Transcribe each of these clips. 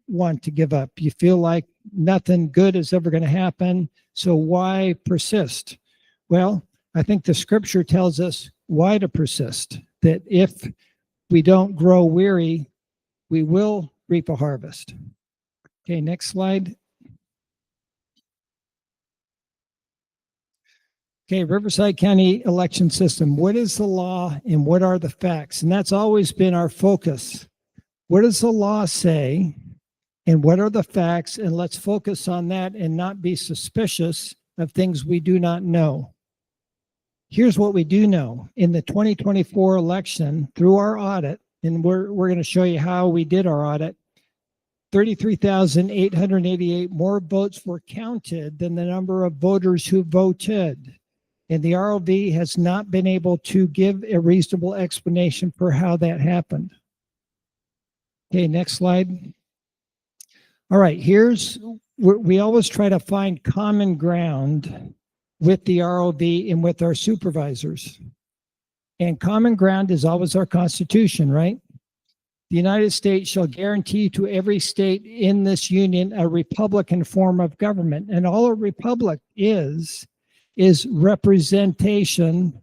want to give up. You feel like nothing good is ever going to happen. So why persist? Well, I think the scripture tells us why to persist, that if we don't grow weary, we will reap a harvest. Okay, next slide. Okay, Riverside County election system. What is the law and what are the facts? And that's always been our focus. What does the law say and what are the facts? And let's focus on that and not be suspicious of things we do not know. Here's what we do know. In the 2024 election, through our audit, and we're going to show you how we did our audit, 33,888 more votes were counted than the number of voters who voted. And the ROV has not been able to give a reasonable explanation for how that happened. Okay, next slide. All right, we always try to find common ground with the ROV and with our supervisors. And common ground is always our Constitution, right? The United States shall guarantee to every state in this union a republican form of government. And all a republic is representation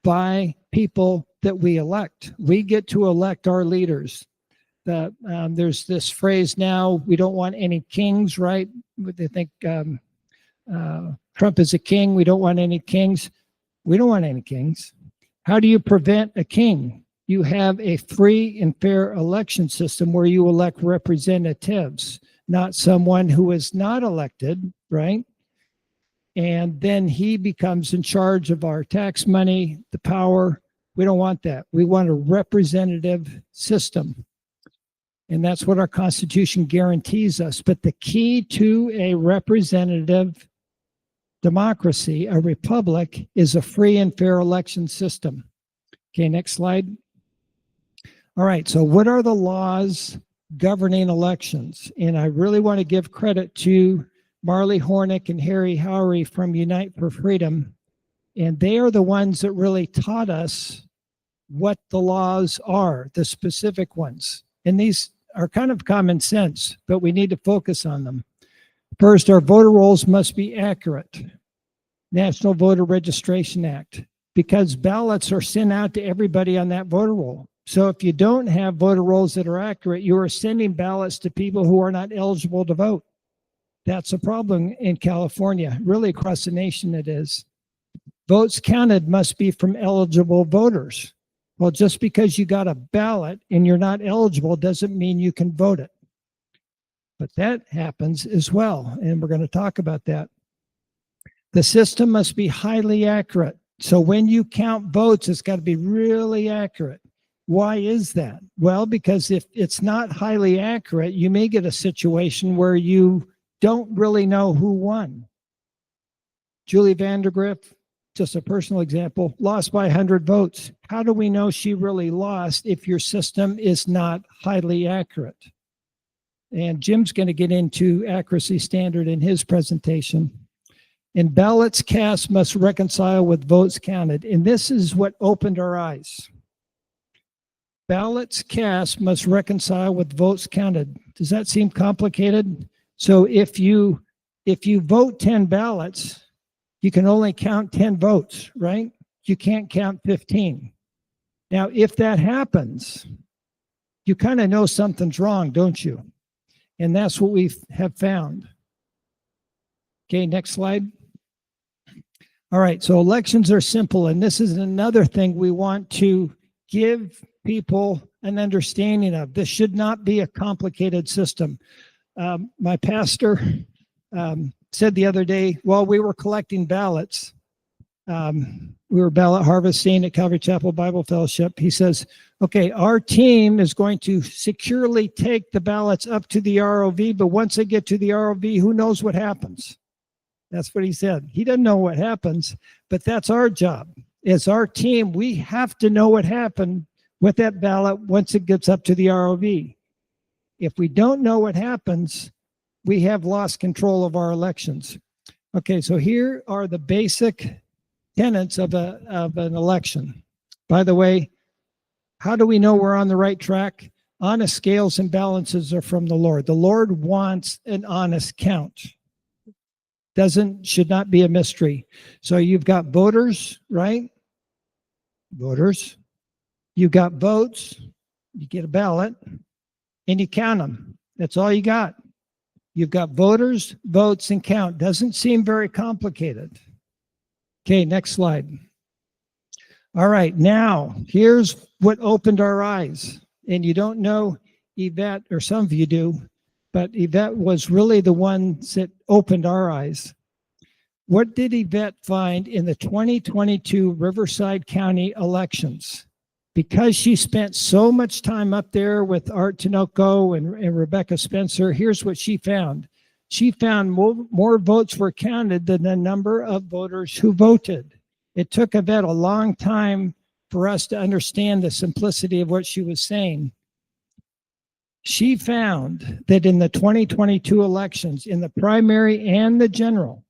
by people that we elect. We get to elect our leaders. There's this phrase now, we don't want any kings, right? They think Trump is a king. We don't want any kings. We don't want any kings. How do you prevent a king? You have a free and fair election system where you elect representatives, not someone who is not elected, right? And then he becomes in charge of our tax money, the power. We don't want that. We want a representative system. And that's what our Constitution guarantees us. But the key to a representative democracy, a republic, is a free and fair election system. Okay, next slide. All right, so what are the laws governing elections? And I really want to give credit to Marley Hornick and Harry Howery from Unite for Freedom. And they are the ones that really taught us what the laws are, the specific ones. And these are kind of common sense, but we need to focus on them. First, our voter rolls must be accurate. National Voter Registration Act, because ballots are sent out to everybody on that voter roll. So if you don't have voter rolls that are accurate, you are sending ballots to people who are not eligible to vote. That's a problem in California, really across the nation it is. Votes counted must be from eligible voters. Well, just because you got a ballot and you're not eligible doesn't mean you can vote it. But that happens as well, and we're going to talk about that. The system must be highly accurate. So when you count votes, it's got to be really accurate. Why is that? Well, because if it's not highly accurate, you may get a situation where you don't really know who won. Julie Vandergriff, just a personal example, lost by 100 votes. How do we know she really lost if your system is not highly accurate? And Jim's going to get into accuracy standard in his presentation. And ballots cast must reconcile with votes counted. And this is what opened our eyes. Ballots cast must reconcile with votes counted. Does that seem complicated? So if you vote 10 ballots, you can only count 10 votes, right? You can't count 15. Now, if that happens, you kind of know something's wrong, don't you? And that's what we have found. Okay, next slide. All right, so elections are simple, and this is another thing we want to give people an understanding of. This should not be a complicated system. My pastor said the other day, while we were collecting ballots, we were ballot harvesting at Calvary Chapel Bible Fellowship. He says, okay, our team is going to securely take the ballots up to the ROV, but once they get to the ROV, who knows what happens? That's what he said. He doesn't know what happens, but that's our job. As our team, we have to know what happened with that ballot once it gets up to the ROV. If we don't know what happens, we have lost control of our elections. Okay, so here are the basic tenets of an election. By the way, how do we know we're on the right track? Honest scales and balances are from the Lord. The Lord wants an honest count. Should not be a mystery. So you've got voters, right? Voters. You've got votes. You get a ballot and you count them. That's all you got. You've got voters, votes, and count. Doesn't seem very complicated. Okay, next slide. All right, now here's what opened our eyes. And you don't know Yvette, or some of you do, but Yvette was really the one that opened our eyes. What did Yvette find in the 2022 Riverside County elections? Because she spent so much time up there with Art Tinoco and Rebecca Spencer, here's what she found. She found more votes were counted than the number of voters who voted. It took Yvette a long time for us to understand the simplicity of what she was saying. She found that in the 2022 elections, in the primary and the general,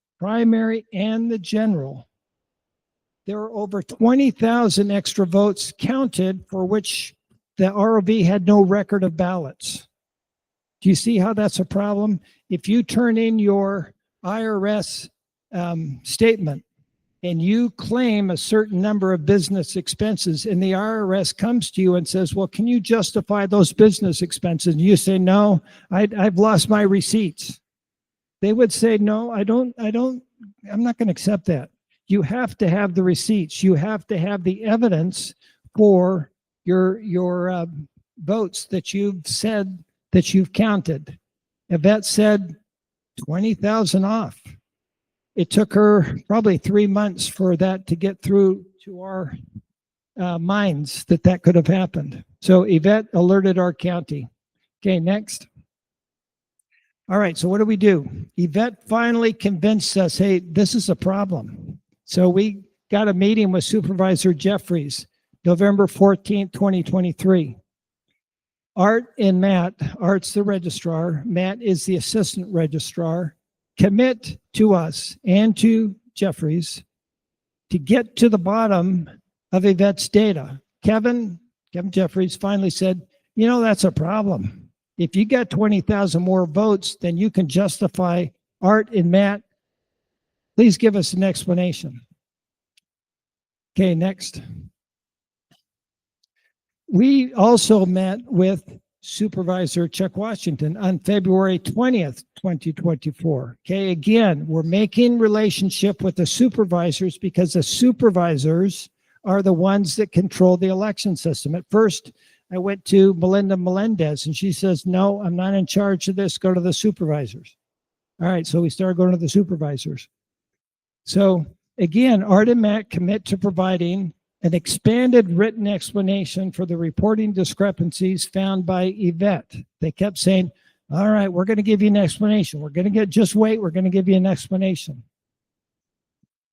there were over 20,000 extra votes counted for which the ROV had no record of ballots. Do you see how that's a problem? If you turn in your IRS statement and you claim a certain number of business expenses and the IRS comes to you and says, well, can you justify those business expenses? And you say, no, I've lost my receipts. They would say, no, I'm not going to accept that. You have to have the receipts. You have to have the evidence for your votes that you've said that you've counted. Yvette said 20,000 off. It took her probably 3 months for that to get through to our minds that could have happened. So Yvette alerted our county. Okay, next. All right, so what do? Yvette finally convinced us, hey, this is a problem. So we got a meeting with Supervisor Jeffries, November 14th, 2023. Art and Matt, Art's the registrar, Matt is the assistant registrar, commit to us and to Jeffries to get to the bottom of Yvette's data. Kevin Jeffries finally said, you know, that's a problem. If you got 20,000 more votes, then you can justify Art and Matt. Please give us an explanation. Okay, next. We also met with Supervisor Chuck Washington on February 20th, 2024. Okay, again, we're making relationship with the supervisors because the supervisors are the ones that control the election system. At first, I went to Melinda Melendez and she says, no, I'm not in charge of this. Go to the supervisors. All right, so we started going to the supervisors. So again, Art and Matt commit to providing an expanded written explanation for the reporting discrepancies found by Yvette. They kept saying, all right, we're going to give you an explanation. We're going to just wait. We're going to give you an explanation.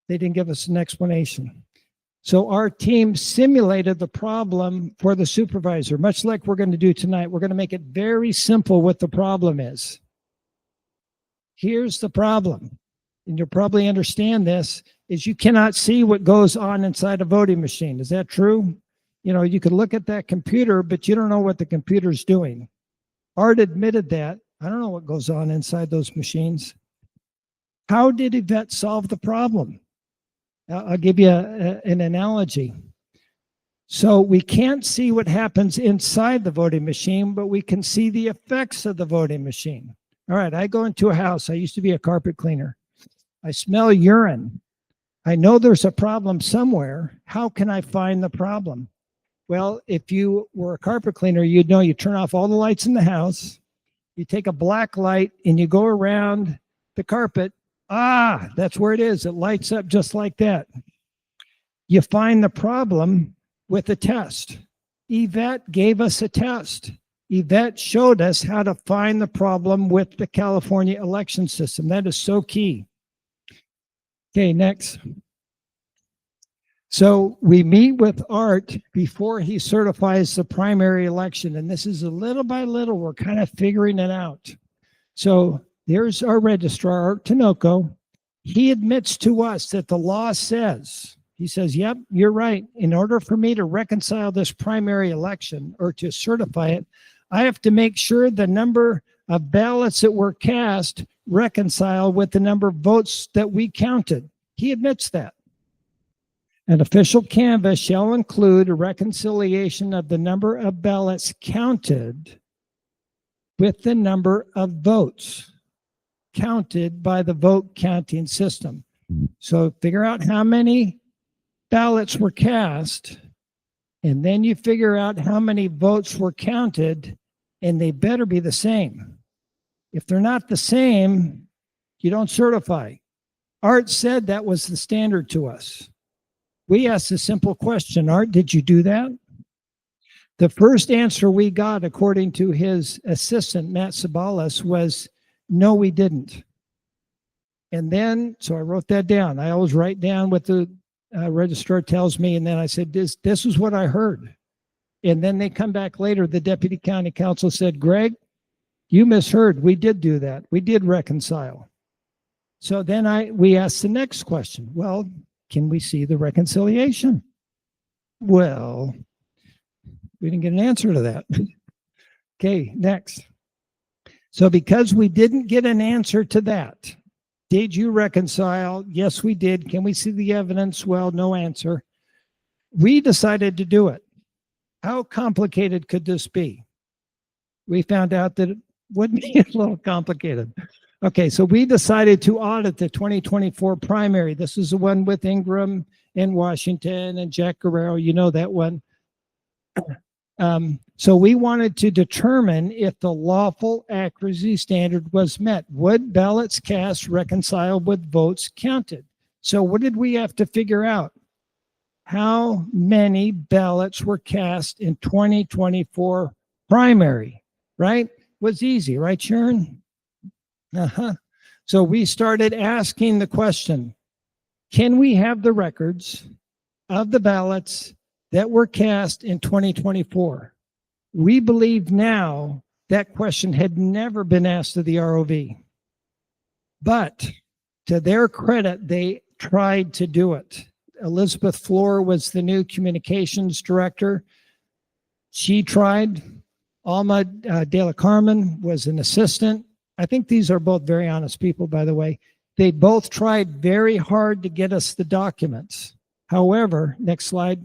They didn't give us an explanation. So our team simulated the problem for the supervisor, much like we're going to do tonight. We're going to make it very simple what the problem is. Here's the problem, and you'll probably understand this, is you cannot see what goes on inside a voting machine. Is that true? You know, you could look at that computer, but you don't know what the computer's doing. Art admitted that. I don't know what goes on inside those machines. How did Yvette solve the problem? I'll give you an analogy. So we can't see what happens inside the voting machine, but we can see the effects of the voting machine. All right, I go into a house. I used to be a carpet cleaner. I smell urine. I know there's a problem somewhere. How can I find the problem? Well, if you were a carpet cleaner, you'd know you turn off all the lights in the house. You take a black light and you go around the carpet. Ah, that's where it is. It lights up just like that. You find the problem with a test. Yvette gave us a test. Yvette showed us how to find the problem with the California election system. That is so key. Okay, next. So we meet with Art before he certifies the primary election. And this is a little by little, we're kind of figuring it out. So there's our registrar, Art Tinoco. He admits to us that the law says, he says, yep, you're right. In order for me to reconcile this primary election or to certify it, I have to make sure the number of ballots that were cast reconcile with the number of votes that we counted. He admits that. An official canvass shall include a reconciliation of the number of ballots counted with the number of votes counted by the vote counting system. So figure out how many ballots were cast, and then you figure out how many votes were counted, and they better be the same. If they're not the same, you don't certify. Art said that was the standard to us. We asked a simple question, Art, did you do that? The first answer we got, according to his assistant, Matt Sabalas, was, no, we didn't. And then, so I wrote that down. I always write down what the registrar tells me, and then I said, this is what I heard. And then they come back later, the deputy county counsel said, Greg, you misheard. We did do that. We did reconcile. So then we asked the next question. Well, can we see the reconciliation? Well, we didn't get an answer to that. Okay, next. So because we didn't get an answer to that, did you reconcile? Yes, we did. Can we see the evidence? Well, no answer. We decided to do it. How complicated could this be? We found out that it would be a little complicated. Okay, so we decided to audit the 2024 primary. This is the one with Ingram and Washington and Jack Guerrero. You know that one. So we wanted to determine if the lawful accuracy standard was met. Would ballots cast reconcile with votes counted? So what did we have to figure out? How many ballots were cast in 2024 primary, right? Was easy, right, Sharon? So we started asking the question, can we have the records of the ballots that were cast in 2024? We believe now that question had never been asked of the ROV. But to their credit, they tried to do it. Elizabeth Floor was the new communications director. She tried. Alma de la Carmen was an assistant. I think these are both very honest people, by the way. They both tried very hard to get us the documents. However, next slide.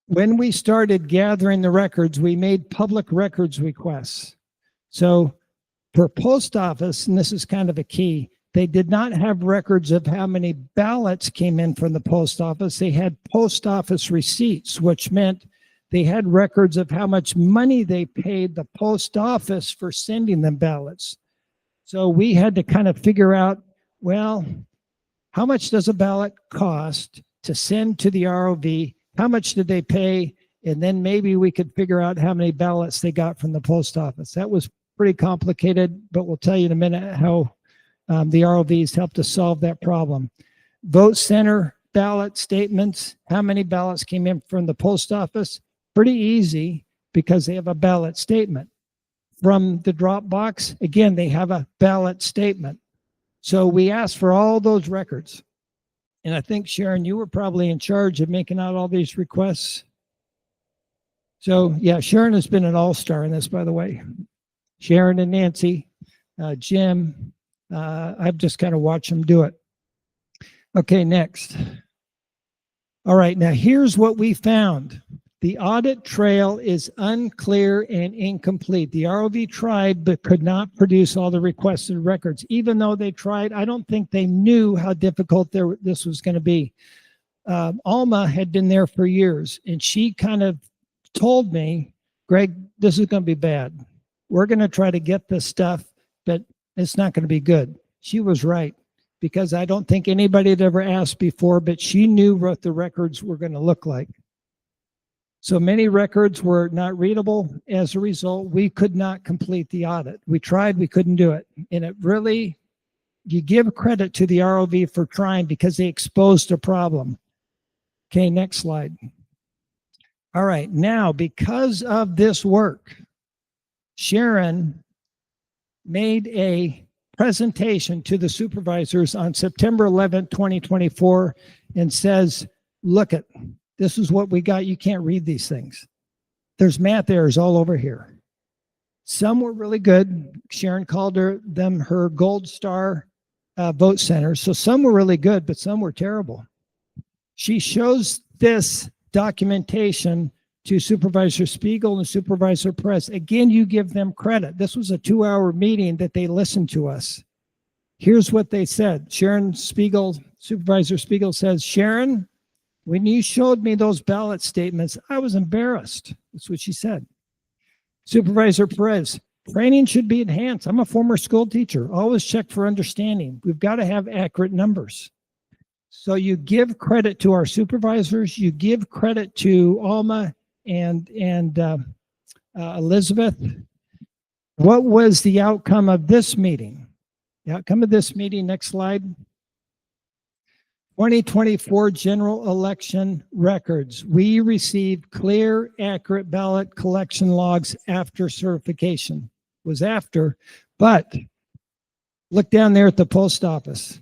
When we started gathering the records, we made public records requests. So for post office, and this is kind of a key, they did not have records of how many ballots came in from the post office. They had post office receipts, which meant they had records of how much money they paid the post office for sending them ballots. So we had to kind of figure out, well, how much does a ballot cost to send to the ROV? How much did they pay? And then maybe we could figure out how many ballots they got from the post office. That was pretty complicated, but we'll tell you in a minute how the ROVs helped us solve that problem. Vote center ballot statements. How many ballots came in from the post office? Pretty easy because they have a ballot statement. From the drop box, again, they have a ballot statement. So we asked for all those records. And I think, Sharon, you were probably in charge of making out all these requests. So, yeah, Sharon has been an all-star in this, by the way. Sharon and Nancy, Jim, I've just kind of watched them do it. Okay, next. All right, now here's what we found. The audit trail is unclear and incomplete. The ROV tried but could not produce all the requested records. Even though they tried, I don't think they knew how difficult this was going to be. Alma had been there for years, and she kind of told me, Greg, this is going to be bad. We're going to try to get this stuff, but it's not going to be good. She was right, because I don't think anybody had ever asked before, but she knew what the records were going to look like. So many records were not readable. As a result, we could not complete the audit. We tried, we couldn't do it. And it really, you give credit to the ROV for trying because they exposed a problem. Okay, next slide. All right, now because of this work, Sharon made a presentation to the supervisors on September 11, 2024, and says, look it. This is what we got. You can't read these things. There's math errors all over here. Some were really good. Sharon called them her gold star vote centers. So some were really good, but some were terrible. She shows this documentation to Supervisor Spiegel and Supervisor Perez. Again, you give them credit. This was a 2-hour meeting that they listened to us. Here's what they said. Supervisor Spiegel says, Sharon, when you showed me those ballot statements, I was embarrassed. That's what she said. Supervisor Perez, training should be enhanced. I'm a former school teacher. Always check for understanding. We've got to have accurate numbers. So you give credit to our supervisors. You give credit to Alma and Elizabeth. What was the outcome of this meeting? The outcome of this meeting, next slide. 2024 general election records. We received clear, accurate ballot collection logs after certification. It was after, but look down there at the post office.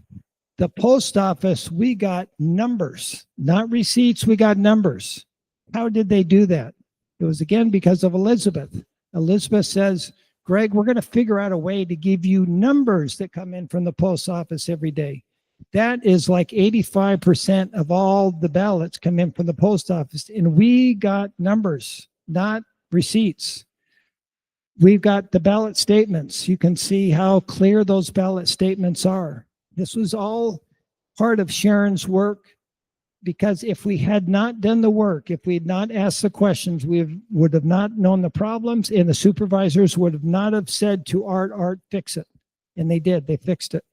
The post office, we got numbers, not receipts, we got numbers. How did they do that? It was again because of Elizabeth. Elizabeth says, Greg, we're going to figure out a way to give you numbers that come in from the post office every day. That is like 85% of all the ballots come in from the post office. And we got numbers, not receipts. We've got the ballot statements. You can see how clear those ballot statements are. This was all part of Sharon's work, because if we had not done the work, if we had not asked the questions, we would have not known the problems, and the supervisors would have not have said to Art, fix it. And they did, they fixed it.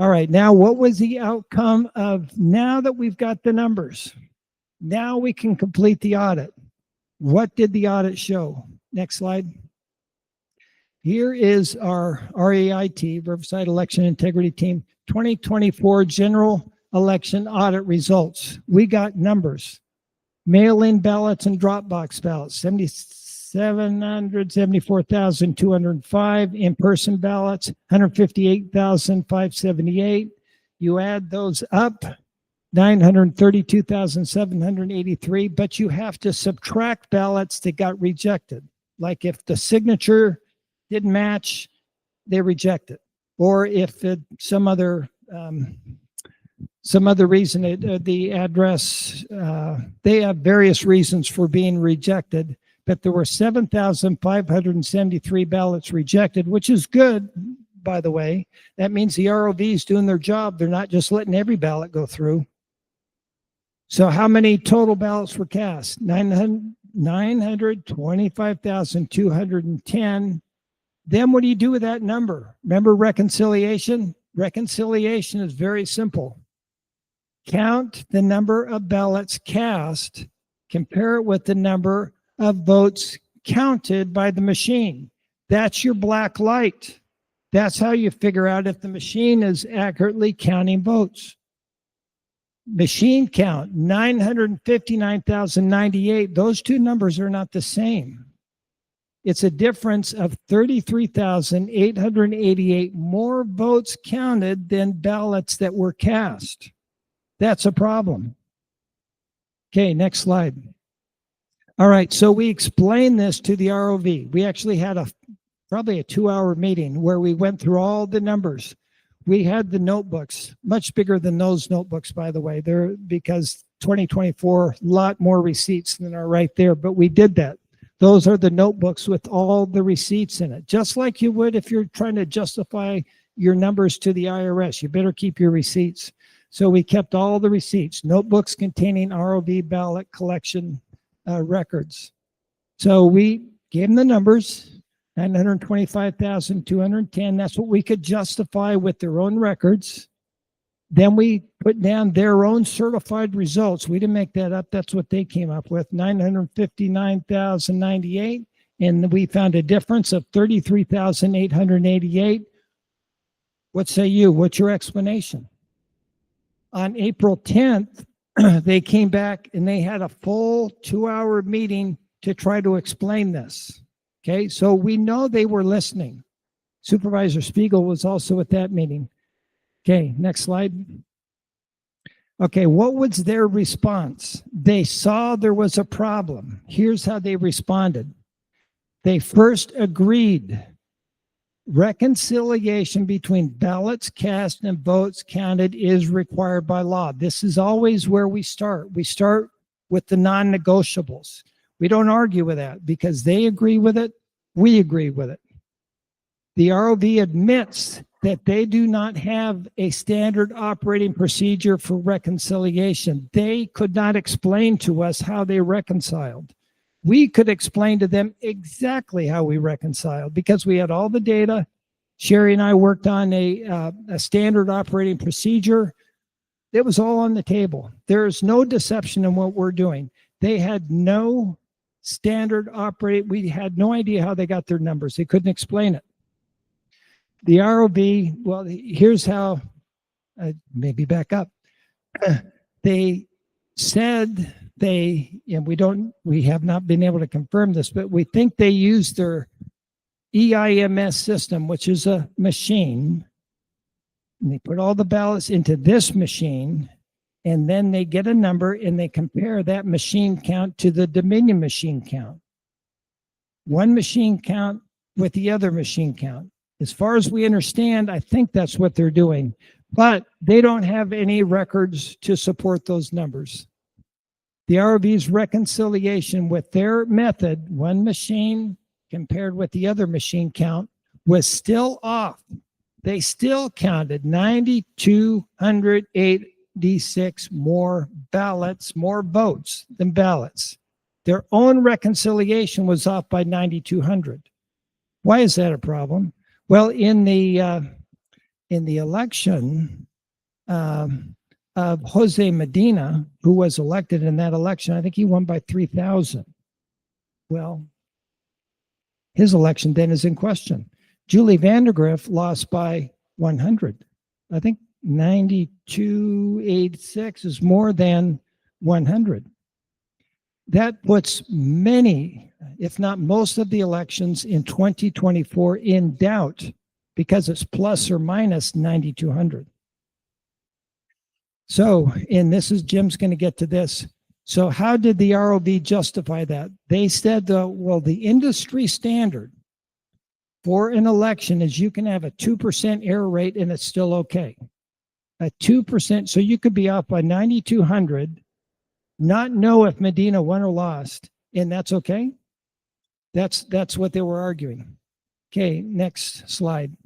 All right, now what was the outcome of, now that we've got the numbers, now we can complete the audit. What did the audit show? Next slide. Here is our REIT, Riverside Election Integrity Team, 2024 General Election Audit Results. We got numbers. Mail-in ballots and drop box ballots, 774,205. In-person ballots, 158,578. You add those up, 932,783, but you have to subtract ballots that got rejected. Like if the signature didn't match, they reject it. Or if some other reason, the address, they have various reasons for being rejected, but there were 7,573 ballots rejected, which is good, by the way. That means the ROV is doing their job. They're not just letting every ballot go through. So how many total ballots were cast? 925,210. Then what do you do with that number? Remember reconciliation? Reconciliation is very simple. Count the number of ballots cast, compare it with the number of votes counted by the machine. That's your black light. That's how you figure out if the machine is accurately counting votes. Machine count, 959,098. Those two numbers are not the same. It's a difference of 33,888 more votes counted than ballots that were cast. That's a problem. Okay, next slide. All right, so we explained this to the ROV. We actually had probably a 2-hour meeting where we went through all the numbers. We had the notebooks, much bigger than those notebooks, by the way. They're because 2024, a lot more receipts than are right there, but we did that. Those are the notebooks with all the receipts in it, just like you would if you're trying to justify your numbers to the IRS. You better keep your receipts. So we kept all the receipts, notebooks containing ROV ballot collection records. So we gave them the numbers, 925,210. That's what we could justify with their own records. Then we put down their own certified results. We didn't make that up. That's what they came up with, 959,098. And we found a difference of 33,888. What say you? What's your explanation? On April 10th, they came back and they had a full 2-hour meeting to try to explain this. Okay, so we know they were listening. Supervisor Spiegel was also at that meeting. Okay, next slide. Okay, what was their response? They saw there was a problem. Here's how they responded. They first agreed reconciliation between ballots cast and votes counted is required by law. This is always where we start. We start with the non-negotiables. We don't argue with that because they agree with it, we agree with it. The ROV admits that they do not have a standard operating procedure for reconciliation. They could not explain to us how they reconciled. We could explain to them exactly how we reconciled because we had all the data. Sherry and I worked on a standard operating procedure. It was all on the table. There is no deception in what we're doing. They had no standard operating. We had no idea how they got their numbers. They couldn't explain it. The ROV, well, here's how, maybe back up. They said and we have not been able to confirm this, but we think they used their EIMS system, which is a machine, and they put all the ballots into this machine, and then they get a number and they compare that machine count to the Dominion machine count. One machine count with the other machine count. As far as we understand, I think that's what they're doing, but they don't have any records to support those numbers. The ROV's reconciliation with their method, one machine compared with the other machine count, was still off. They still counted 9,286 more ballots, more votes than ballots. Their own reconciliation was off by 9,200. Why is that a problem? Well, in the election of Jose Medina, who was elected in that election, I think he won by 3,000. Well, his election then is in question. Julie Vandergriff lost by 100. I think 9286 is more than 100. That puts many, if not most of the elections in 2024 in doubt because it's plus or minus 9,200. So, and this is, Jim's going to get to this. So how did the ROV justify that? They said, well, the industry standard for an election is you can have a 2% error rate and it's still okay. A 2%, so you could be off by 9,200, not know if Medina won or lost, and that's okay. That's what they were arguing. Okay, next slide.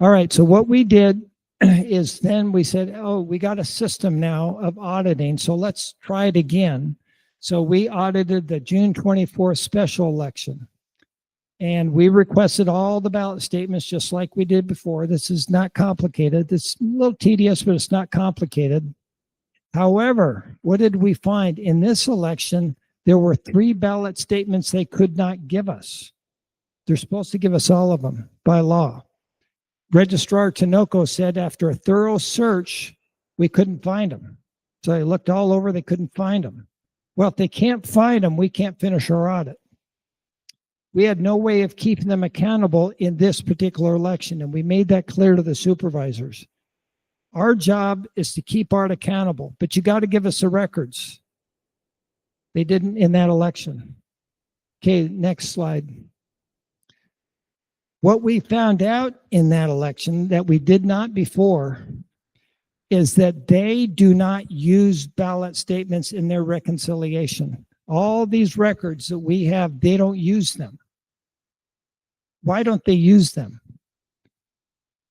All right, so what we did is then we said, oh, we got a system now of auditing, so let's try it again. So we audited the June 24th special election, and we requested all the ballot statements just like we did before. This is not complicated. It's a little tedious, but it's not complicated. However, what did we find? In this election, there were 3 ballot statements they could not give us. They're supposed to give us all of them by law. Registrar Tinoco said after a thorough search, we couldn't find them. So they looked all over, they couldn't find them. Well, if they can't find them, we can't finish our audit. We had no way of keeping them accountable in this particular election, and we made that clear to the supervisors. Our job is to keep Art accountable, but you got to give us the records. They didn't in that election. Okay, next slide. What we found out in that election that we did not before is that they do not use ballot statements in their reconciliation. All these records that we have, they don't use them. Why don't they use them?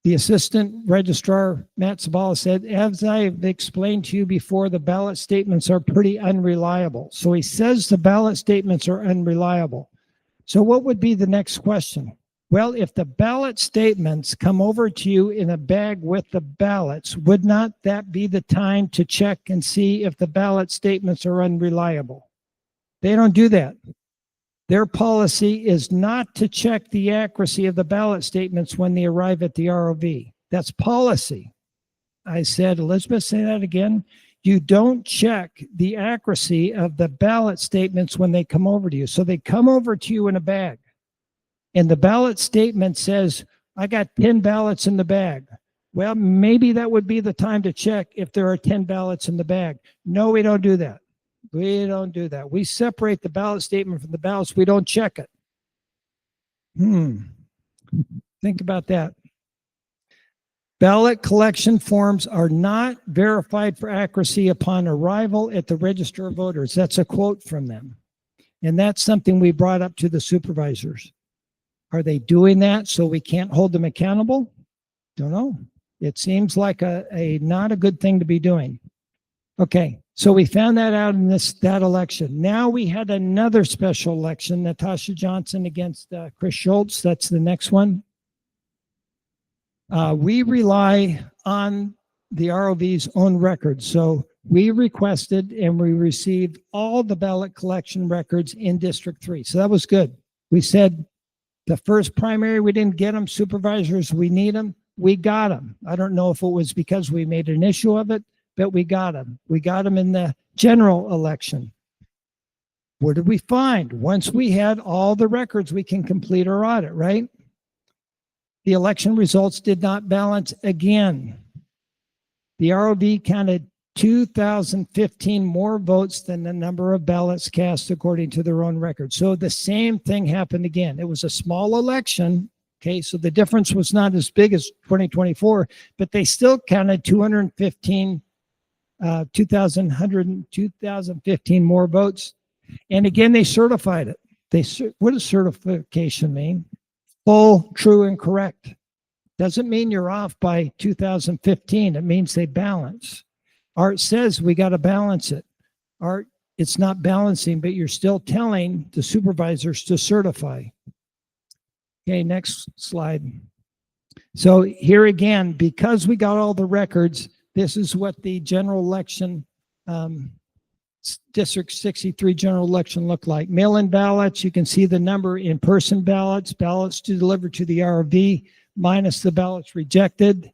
The assistant registrar, Matt Zabala, said, as I've explained to you before, the ballot statements are pretty unreliable. So he says the ballot statements are unreliable. So what would be the next question? Well, if the ballot statements come over to you in a bag with the ballots, would not that be the time to check and see if the ballot statements are unreliable? They don't do that. Their policy is not to check the accuracy of the ballot statements when they arrive at the ROV. That's policy. I said, Elizabeth, say that again. You don't check the accuracy of the ballot statements when they come over to you. So they come over to you in a bag. And the ballot statement says, I got 10 ballots in the bag. Well, maybe that would be the time to check if there are 10 ballots in the bag. No, we don't do that. We don't do that. We separate the ballot statement from the ballots. We don't check it. Think about that. Ballot collection forms are not verified for accuracy upon arrival at the register of voters. That's a quote from them. And that's something we brought up to the supervisors. Are they doing that so we can't hold them accountable? Don't know. It seems like a not a good thing to be doing. Okay, so we found that out in that election. Now we had another special election, Natasha Johnson against Chris Schultz. That's the next one. We rely on the ROV's own records. So we requested and we received all the ballot collection records in District 3. So that was good. We said the first primary, we didn't get them. Supervisors, we need them. We got them. I don't know if it was because we made an issue of it, but we got them. We got them in the general election. What did we find? Once we had all the records, we can complete our audit, right? The election results did not balance again. The ROV counted 2015 more votes than the number of ballots cast according to their own record. So the same thing happened again. It was a small election. Okay, so the difference was not as big as 2024, but they still counted 2015 more votes. And again, they certified it. What does certification mean? Full, true, and correct. Doesn't mean you're off by 2015. It means they balance. Art says we got to balance it. Art, it's not balancing, but you're still telling the supervisors to certify. Okay, next slide. So here again, because we got all the records, this is what the general election, District 63 general election looked like. Mail-in ballots, you can see the number. In-person ballots, ballots to deliver to the ROV, minus the ballots rejected.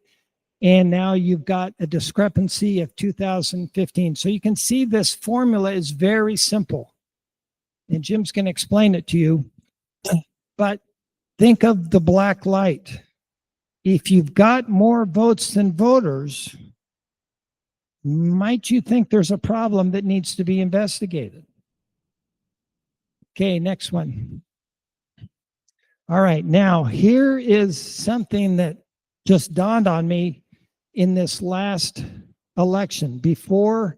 And now you've got a discrepancy of 2015. So you can see this formula is very simple. And Jim's going to explain it to you. But think of the black light. If you've got more votes than voters, might you think there's a problem that needs to be investigated? Okay, next one. All right, now here is something that just dawned on me in this last election. Before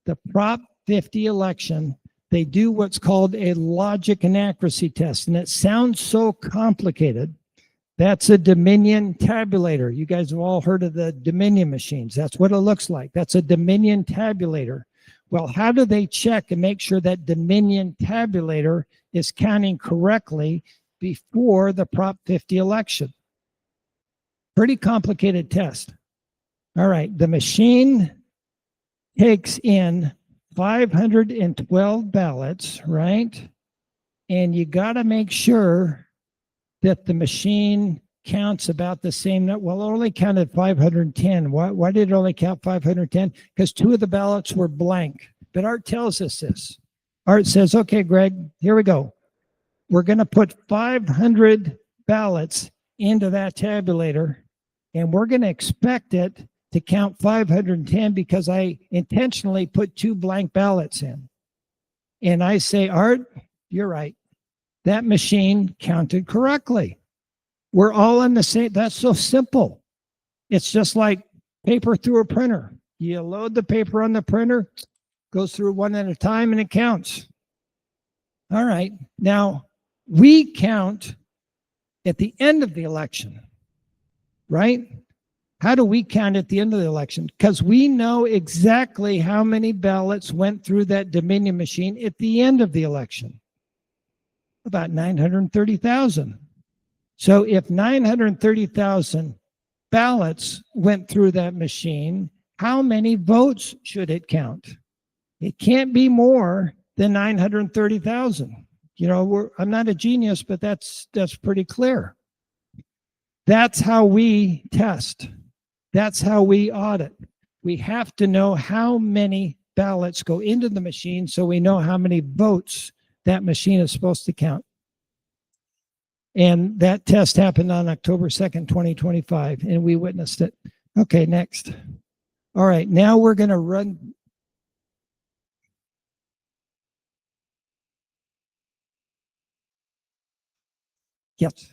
the Prop 50 election, they do what's called a logic and accuracy test, and it sounds so complicated. That's a Dominion tabulator. You guys have all heard of the Dominion machines. That's what it looks like. That's a Dominion tabulator. Well, how do they check and make sure that Dominion tabulator is counting correctly before the Prop 50 election? Pretty complicated test. All right, the machine takes in 512 ballots, right? And you got to make sure that the machine counts about the same. Well, it only counted 510. Why did it only count 510? Because 2 of the ballots were blank. But Art tells us this. Art says, okay, Greg, here we go. We're going to put 500 ballots into that tabulator, and we're going to expect it to count 510 because I intentionally put 2 blank ballots in. And I say, Art, you're right. That machine counted correctly. We're all in the same. That's so simple. It's just like paper through a printer. You load the paper on the printer, goes through one at a time, and it counts. All right. Now, we count at the end of the election, right? How do we count at the end of the election? Because we know exactly how many ballots went through that Dominion machine at the end of the election. About 930,000. So if 930,000 ballots went through that machine, how many votes should it count? It can't be more than 930,000. You know, I'm not a genius, but that's pretty clear. That's how we test. That's how we audit. We have to know how many ballots go into the machine so we know how many votes that machine is supposed to count. And that test happened on October 2nd, 2025, and we witnessed it. Okay, next. All right, now we're going to run. Yes.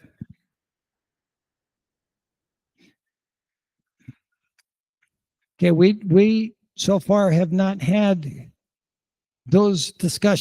Okay, we so far have not had those discussions.